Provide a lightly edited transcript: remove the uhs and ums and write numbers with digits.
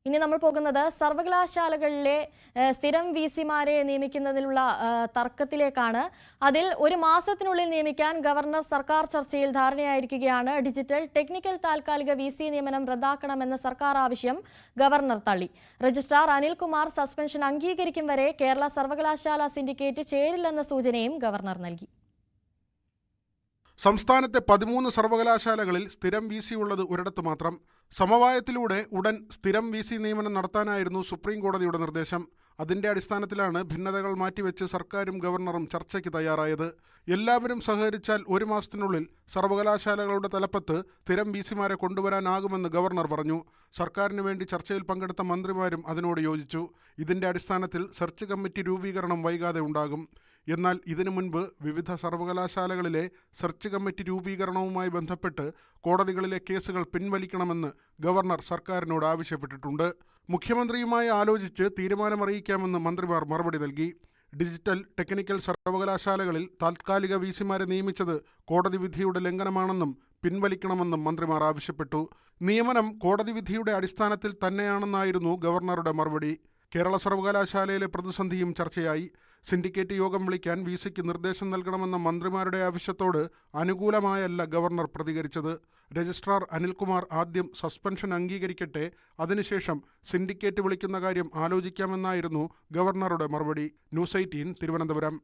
ഇനി നമ്മൾ പോകുന്നത് സർവകലാശാലകളിലെ സ്ഥിരം വിസിമാരെ നിയമിക്കുന്നതിനുള്ള തർക്കത്തിലേക്കാണ്. അതിൽ ഒരു മാസത്തിനുള്ളിൽ നിയമിക്കാൻ ഗവർണർ സർക്കാർ ചർച്ചയിൽ ധാരണയായിരിക്കുകയാണ്. ഡിജിറ്റൽ ടെക്നിക്കൽ താൽക്കാലിക വിസി നിയമനം റദ്ദാക്കണമെന്ന സർക്കാർ ആവശ്യം ഗവർണർ തള്ളി. രജിസ്ട്രാർ അനിൽകുമാർ സസ്പെൻഷൻ അംഗീകരിക്കും വരെ കേരള സർവകലാശാല സിൻഡിക്കേറ്റ് ചേരില്ലെന്ന സൂചനയും ഗവർണർ നൽകി. സംസ്ഥാനത്തെ 13 സർവകലാശാലകളിൽ സ്ഥിരം വിസി ഉള്ളത് ഒരിടത്ത് മാത്രം. സമവായത്തിലൂടെ ഉടൻ സ്ഥിരം വിസി നിയമനം നടത്താനായിരുന്നു സുപ്രീം കോടതിയുടെ നിർദ്ദേശം. അതിന്റെ അടിസ്ഥാനത്തിലാണ് ഭിന്നതകൾ മാറ്റിവെച്ച് സർക്കാരും ഗവർണറും ചർച്ചയ്ക്ക് തയ്യാറായത്. എല്ലാവരും സഹകരിച്ചാൽ ഒരു മാസത്തിനുള്ളിൽ സർവകലാശാലകളുടെ തലപ്പത്ത് സ്ഥിരം വിസിമാരെ കൊണ്ടുവരാനാകുമെന്ന് ഗവർണർ പറഞ്ഞു. സർക്കാരിന് വേണ്ടി ചർച്ചയിൽ പങ്കെടുത്ത മന്ത്രിമാരും അതിനോട് യോജിച്ചു. ഇതിന്റെ അടിസ്ഥാനത്തിൽ സെർച്ച് കമ്മിറ്റി രൂപീകരണം വൈകാതെ ഉണ്ടാകും. എന്നാൽ ഇതിനു മുൻപ് വിവിധ സർവകലാശാലകളിലെ സെർച്ച് കമ്മിറ്റി രൂപീകരണവുമായി ബന്ധപ്പെട്ട് കോടതികളിലെ കേസുകൾ പിൻവലിക്കണമെന്ന് ഗവർണർ സർക്കാരിനോട് ആവശ്യപ്പെട്ടിട്ടുണ്ട്. മുഖ്യമന്ത്രിയുമായി ആലോചിച്ച് തീരുമാനമറിയിക്കാമെന്ന് മന്ത്രിമാർ മറുപടി നൽകി. ഡിജിറ്റൽ ടെക്നിക്കൽ സർവകലാശാലകളിൽ താൽക്കാലിക വിസിമാരെ നിയമിച്ചത് കോടതി വിധിയുടെ ലംഘനമാണെന്നും പിൻവലിക്കണമെന്നും മന്ത്രിമാർ ആവശ്യപ്പെട്ടു. നിയമനം കോടതി വിധിയുടെ അടിസ്ഥാനത്തിൽ തന്നെയാണെന്നായിരുന്നു ഗവർണറുടെ മറുപടി. കേരള സർവകലാശാലയിലെ പ്രതിസന്ധിയും ചർച്ചയായി. സിൻഡിക്കേറ്റ് യോഗം വിളിക്കാൻ വിസിക്ക് നിർദ്ദേശം നൽകണമെന്ന മന്ത്രിമാരുടെ ആവശ്യത്തോട് അനുകൂലമായല്ല ഗവർണർ പ്രതികരിച്ചത്. രജിസ്ട്രാർ അനിൽകുമാർ ആദ്യം സസ്പെൻഷൻ അംഗീകരിക്കട്ടെ, അതിനുശേഷം സിൻഡിക്കേറ്റ് വിളിക്കുന്ന കാര്യം ആലോചിക്കാമെന്നായിരുന്നു ഗവർണറുടെ മറുപടി. ന്യൂസ് 18 തിരുവനന്തപുരം.